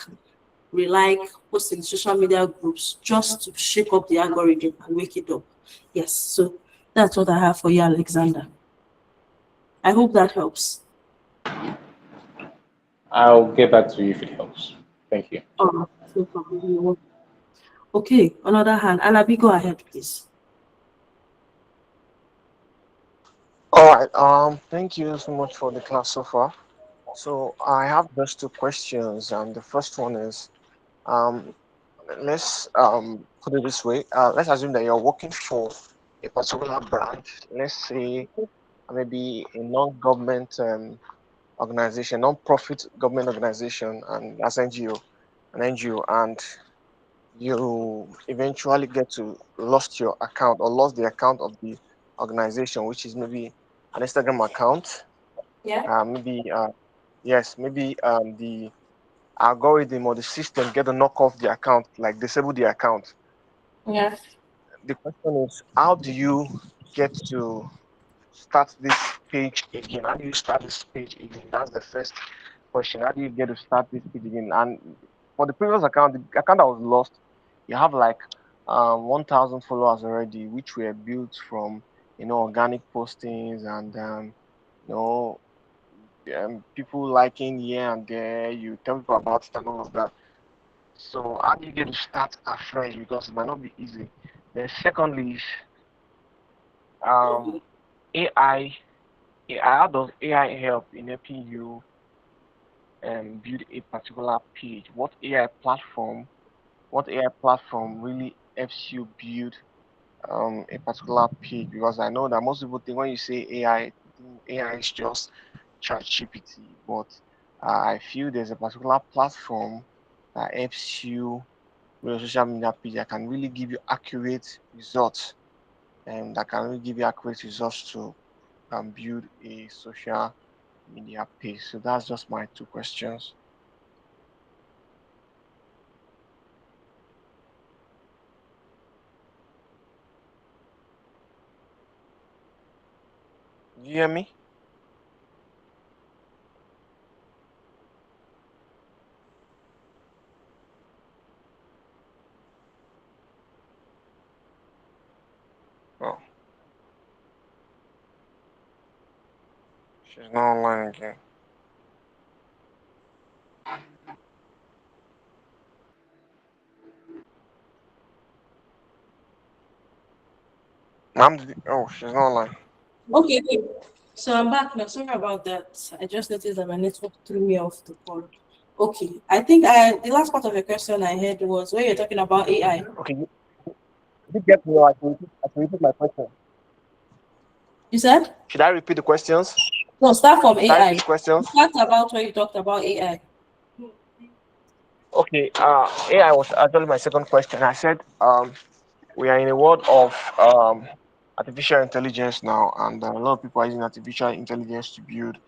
relike, post in social media groups just to shake up the algorithm and wake it up. Yes, so that's what I have for you, Alexander. I hope that helps. I'll get back to you if it helps. Thank you. No problem. Okay, on the other hand, Alabi, go ahead, please. All right. Thank you so much for the class so far. So I have just two questions, and the first one is, um, let's put it this way. Let's assume that you're working for a particular brand. Let's say maybe a non-government organization, non-profit government organization, and as NGO, and you eventually get to lost your account or lost the account of the organization, which is maybe an Instagram account, Yeah. maybe yes, maybe the algorithm or the system get to knock off the account, like disable the account. Yeah. The question is, how do you get to start this page again? How do you start this page again? That's the first question. How do you get to start this page again? And for the previous account, the account that was lost, you have like 1,000 followers already, which were built from organic postings and you know people liking here and there. You tell people about it and all of that. So how do you get to start afresh? Because it might not be easy. Then secondly, is um AI. How does AI help in helping you build a particular page? What AI platform really helps you build a particular page? Because I know that most people think when you say AI, think AI is just ChatGPT, but I feel there's a particular platform that helps you with your social media page that can really give you accurate results, and that can really give you accurate results to build a social media page. So that's just my two questions. Do you hear me? Oh, she's not online again. Oh, she's not online. Okay, good. So I'm back now. Sorry about that. I just noticed that my network threw me off the call. Okay, I think the last part of your question I heard was when you're talking about AI. Okay, you get me, or I can repeat my question. You said Should I repeat the questions? no. Start from Should I repeat AI. the questions? Start about when you talked about AI. Okay, AI was actually my second question. I said, we are in a world of artificial intelligence now, and a lot of people are using artificial intelligence to build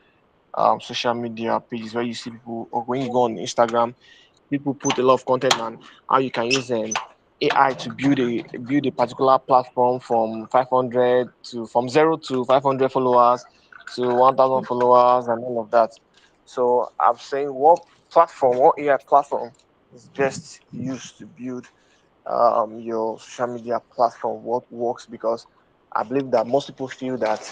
social media pages where you see people, or when you go on Instagram, people put a lot of content on how you can use AI to build a particular platform from 500 to from 0 to 500 followers. to 1,000 followers and all of that. So I'm saying what AI platform is best used to build your social media platform, what works, because I believe that most people feel that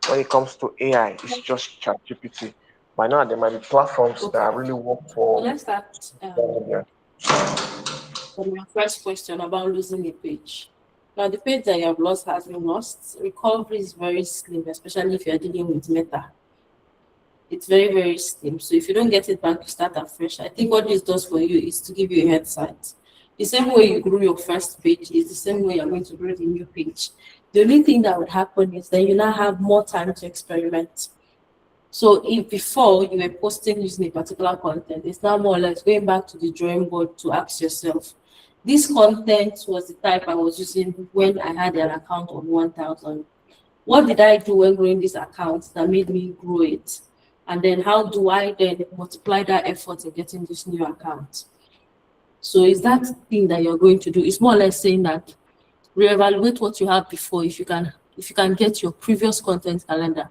when it comes to AI, it's just ChatGPT. By now, there might be platforms that Okay. really work So for let's start social media. from your first question about losing a page. Now, the page that you have lost has been lost. Recovery is very slim, especially if you're dealing with Meta. It's very, very slim. So if you don't get it back, you start afresh. I think what this does for you is to give you a head start. The same way you grew your first page is the same way you're going to grow the new page. The only thing that would happen is that you now have more time to experiment. So if before you were posting using a particular content, it's now more or less going back to the drawing board to ask yourself, this content was the type I was using when I had an account of 1,000. What did I do when growing this account that made me grow it? And then how do I then multiply that effort in getting this new account? So is that thing that you're going to do? It's more or less saying that reevaluate what you have before. If you can get your previous content calendar,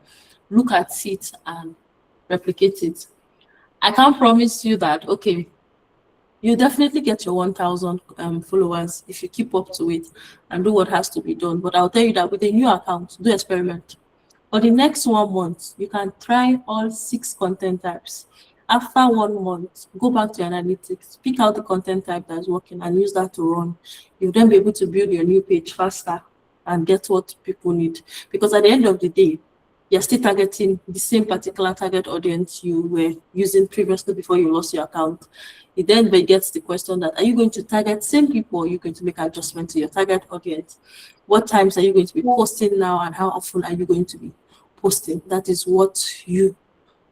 look at it and replicate it. I can't promise you that, okay, you definitely get your 1,000 followers if you keep up to it and do what has to be done. But I'll tell you that with a new account, do experiment. For the next 1 month, you can try all 6 content types. After 1 month, go back to analytics, pick out the content type that's working and use that to run. You'll then be able to build your new page faster and get what people need. Because at the end of the day, you're still targeting the same particular target audience you were using previously before you lost your account. It then begets the question that are you going to target same people or are you going to make adjustment to your target audience? What times are you going to be posting now and how often are you going to be posting? That is what you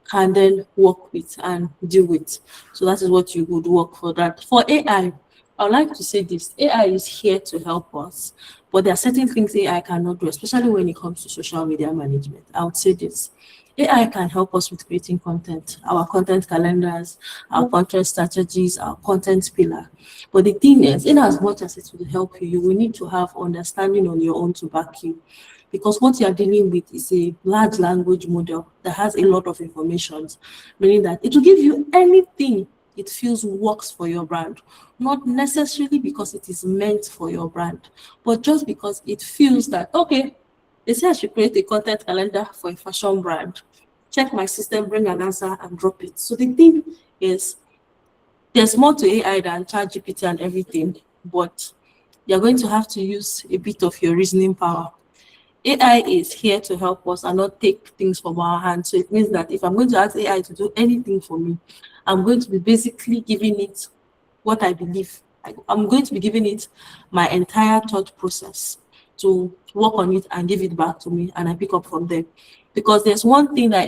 can then work with and deal with. So that is what you would work for that. For AI, I would like to say this AI is here to help us, but there are certain things AI cannot do, especially when it comes to social media management. I would say this AI can help us with creating content, our content calendars, our content strategies, our content pillar. But the thing is, in as much as it will help you, you will need to have understanding on your own to back you. Because what you are dealing with is a large language model that has a lot of information, meaning that it will give you anything it feels works for your brand, not necessarily because it is meant for your brand, but just because it feels that, okay, they say I should create a content calendar for a fashion brand. Check my system, bring an answer, and drop it. So the thing is, there's more to AI than ChatGPT and everything, but you're going to have to use a bit of your reasoning power. AI is here to help us and not take things from our hands. So it means that if I'm going to ask AI to do anything for me, I'm going to be basically giving it what I believe. I'm going to be giving it my entire thought process to work on it and give it back to me, and I pick up from there. Because there's one thing that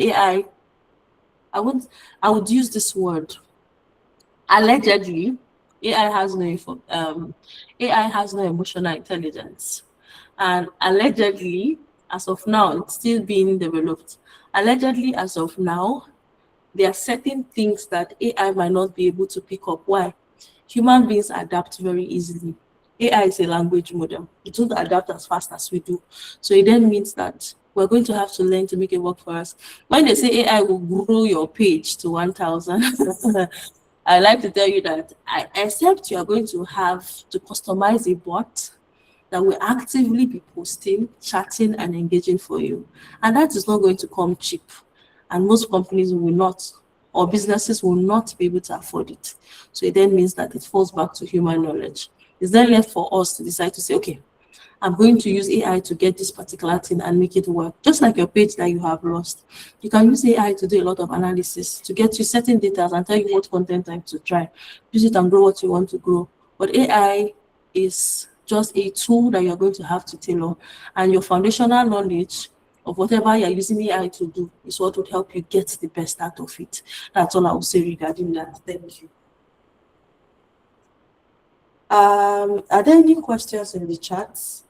I would use this word allegedly. AI has AI has no emotional intelligence, and allegedly, as of now, it's still being developed. Allegedly, as of now, there are certain things that AI might not be able to pick up. Why? Human beings adapt very easily. AI is a language model. It won't adapt as fast as we do. So it then means that we're going to have to learn to make it work for us. When they say AI will grow your page to 1,000, I like to tell you that except you are going to have to customize a bot that will actively be posting, chatting, and engaging for you. And that is not going to come cheap. And most companies will not, or businesses will not be able to afford it. So it then means that it falls back to human knowledge. It's then left for us to decide to say, okay, I'm going to use AI to get this particular thing and make it work. Just like your page that you have lost. You can use AI to do a lot of analysis to get you certain data and tell you what content type to try. Use it and grow what you want to grow. But AI is just a tool that you're going to have to tailor. And your foundational knowledge of whatever you're using AI to do is what would help you get the best out of it. That's all I will say regarding that. Thank you. Are there any questions in the chats?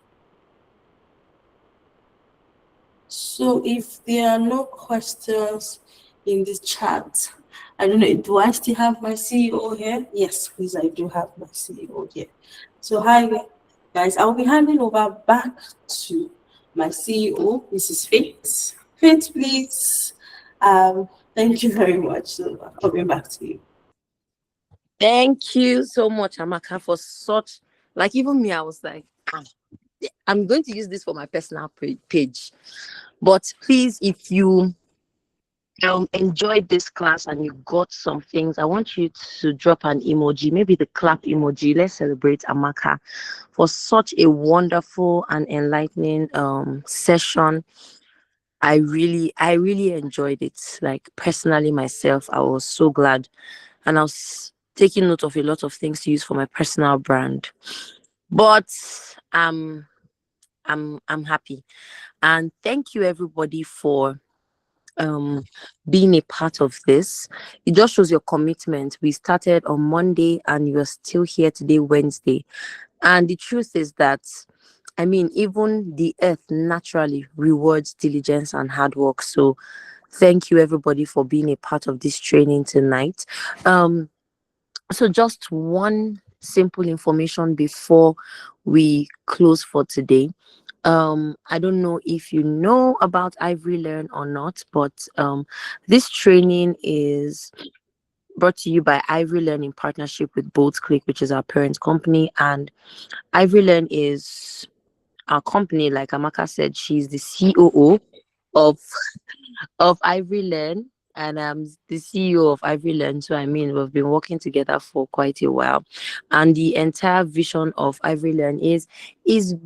So if there are no questions in the chat, I don't know, do I still have my CEO here? Yes, please, I do have my CEO here. So hi, guys, I'll be handing over back to my CEO, Mrs. Faith. Faith, please. Thank you very much. So, coming back to you. Thank you so much, Amaka, for such, like, even me, I was like, "Ah, I'm going to use this for my personal page. But please, if you enjoyed this class and you got some things, I want you to drop an emoji, maybe the clap emoji. Let's celebrate Amaka for such a wonderful and enlightening session. I really enjoyed it. Like, personally myself, I was so glad, and I was taking note of a lot of things to use for my personal brand. But I'm happy, and thank you everybody for um being a part of this. It just shows your commitment. We started on Monday and you're still here today, Wednesday. And the truth is that, I mean, even the earth naturally rewards diligence and hard work. So thank you everybody for being a part of this training tonight. So just one simple information before we close for today. I don't know if you know about Ivory Learn or not, but this training is brought to you by Ivory Learn in partnership with Bolt Click, which is our parent company. And Ivory Learn is our company. Like Amaka said, she's the COO of Ivory Learn, and I'm the CEO of Ivory Learn. So I mean, we've been working together for quite a while, and the entire vision of Ivory Learn is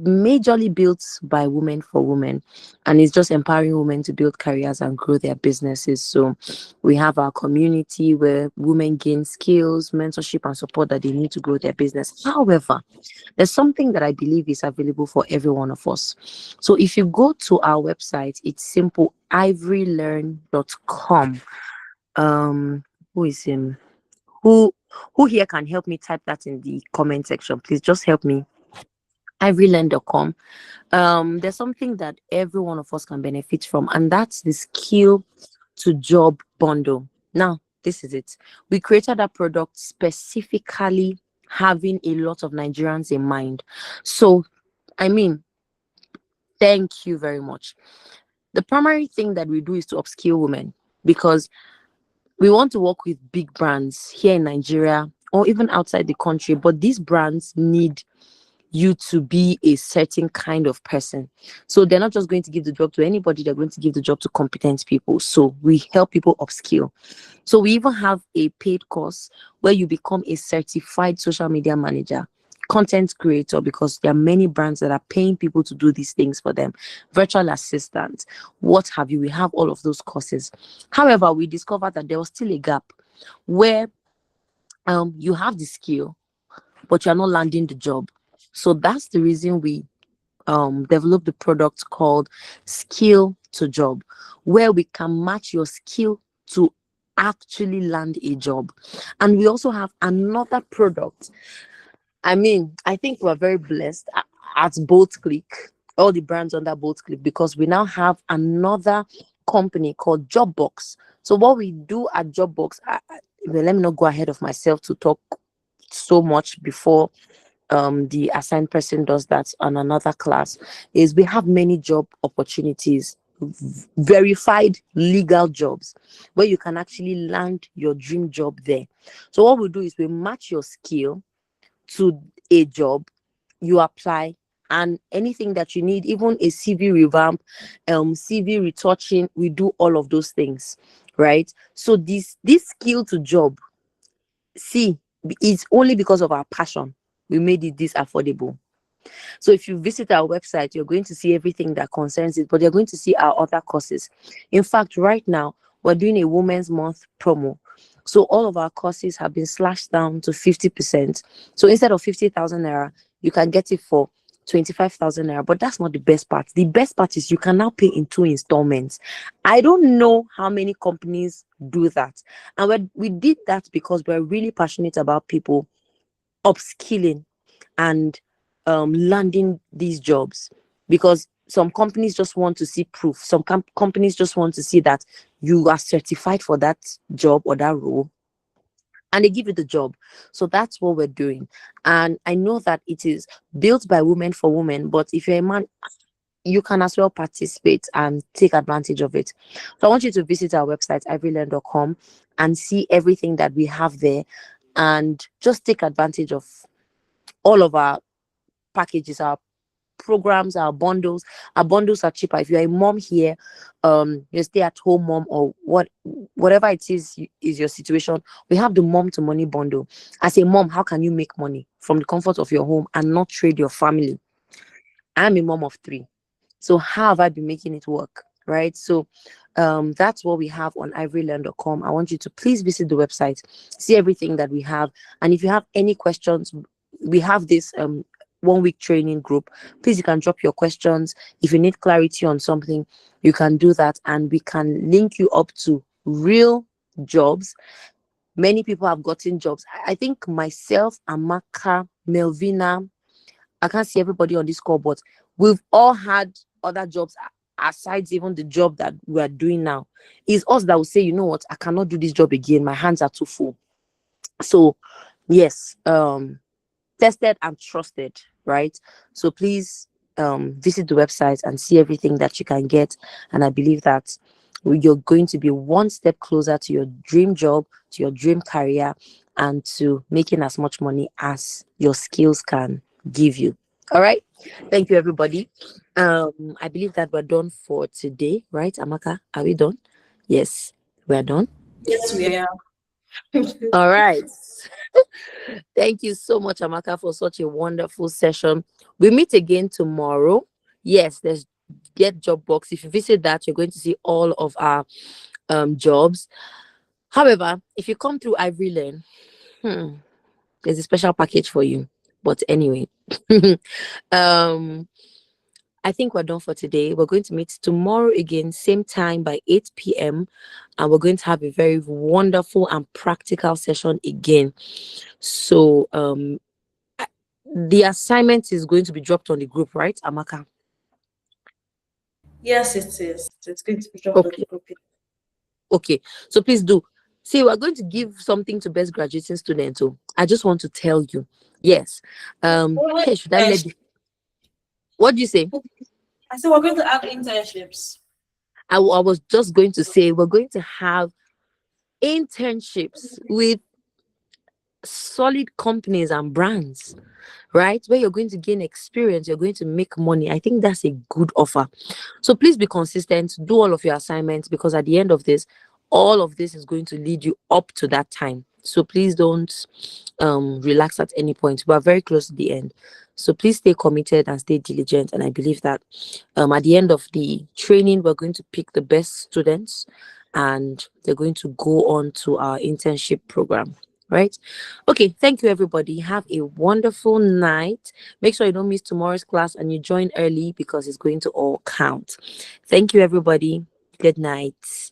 majorly built by women for women, and it's just empowering women to build careers and grow their businesses. So we have our community where women gain skills, mentorship, and support that they need to grow their business. However, there's something that I believe is available for every one of us. So if you go to our website, it's simple, ivorylearn.com. Who is him? Who here can help me type that in the comment section? Please just help me. Ivorylearn.com. There's something that every one of us can benefit from, and that's the skill to job bundle. Now, this is it. We created that product specifically having a lot of Nigerians in mind. So, I mean, thank you very much. The primary thing that we do is to upskill women, because we want to work with big brands here in Nigeria or even outside the country, but these brands need you to be a certain kind of person. So they're not just going to give the job to anybody, they're going to give the job to competent people. So we help people upskill. So we even have a paid course where you become a certified social media manager, content creator, because there are many brands that are paying people to do these things for them, virtual assistant, what have you. We have all of those courses. However, we discovered that there was still a gap where you have the skill, but you're not landing the job. So that's the reason we developed the product called Skill to Job, where we can match your skill to actually land a job. And we also have another product. I mean, I think we're very blessed at Bolt Click, all the brands under Bolt Click, because we now have another company called Jobbox. So what we do at Jobbox, well, let me not go ahead of myself to talk so much before the assigned person does that on another class, is we have many job opportunities, verified legal jobs, where you can actually land your dream job there. So what we do is we match your skill to a job, you apply, and anything that you need, even a CV revamp, CV retouching, we do all of those things, right? So this skill to job, see, it's only because of our passion we made it this affordable. So if you visit our website, you're going to see everything that concerns it, but you're going to see our other courses. In fact, right now, we're doing a Women's Month promo. So all of our courses have been slashed down to 50%. So instead of 50,000 naira, you can get it for 25,000 naira. But that's not the best part. The best part is you can now pay in 2 installments. I don't know how many companies do that. And we did that because we're really passionate about people upskilling and landing these jobs, because some companies just want to see proof. Some companies just want to see that you are certified for that job or that role, and they give you the job. So that's what we're doing. And I know that it is built by women for women, but if you're a man, you can as well participate and take advantage of it. So I want you to visit our website, ivorylearn.com, and see everything that we have there, and just take advantage of all of our packages, our programs, our bundles. Our bundles are cheaper. If you're a mom here, you stay at home mom, or whatever it is your situation, we have the mom to money bundle. As a mom, how can you make money from the comfort of your home and not trade your family? I'm a mom of three. So how have I been making it work? Right. So that's what we have on ivorylearn.com. I want you to please visit the website, see everything that we have. And if you have any questions, we have this 1 week training group. Please, you can drop your questions. If you need clarity on something, you can do that, and we can link you up to real jobs. Many people have gotten jobs. I think myself, Amaka, Melvina, I can't see everybody on this call, but we've all had other jobs aside even the job that we are doing now. It's us that will say, you know what, I cannot do this job again. My hands are too full. So yes, tested and trusted, right? So please visit the website and see everything that you can get. And I believe that you're going to be one step closer to your dream job, to your dream career, and to making as much money as your skills can give you. All right. Thank you, everybody. I believe that we're done for today, right, Amaka? Are we done? Yes, we're done. Yes, we are. All right. Thank you so much, Amaka, for such a wonderful session. We meet again tomorrow. Yes, there's Get Job Box. If you visit that, you're going to see all of our jobs. However, if you come through Ivory Lane, there's a special package for you. But anyway, um, I think we're done for today. We're going to meet tomorrow again, same time by 8 p.m. And we're going to have a very wonderful and practical session again. So the assignment is going to be dropped on the group, right, Amaka? Yes, it is. It's going to be dropped on the Okay. group. Okay. So please do. See, we're going to give something to best graduating students. So I just want to tell you. Yes. Hey, should I let what do you say? I said we're going to have internships. I was just going to say we're going to have internships with solid companies and brands, right? Where you're going to gain experience, you're going to make money. I think that's a good offer. So please be consistent, do all of your assignments, because at the end of this, all of this is going to lead you up to that time. So please don't relax at any point. We are very close to the end. So please stay committed and stay diligent. And I believe that at the end of the training, we're going to pick the best students and they're going to go on to our internship program. Right? Okay, thank you, everybody. Have a wonderful night. Make sure you don't miss tomorrow's class and you join early because it's going to all count. Thank you, everybody. Good night.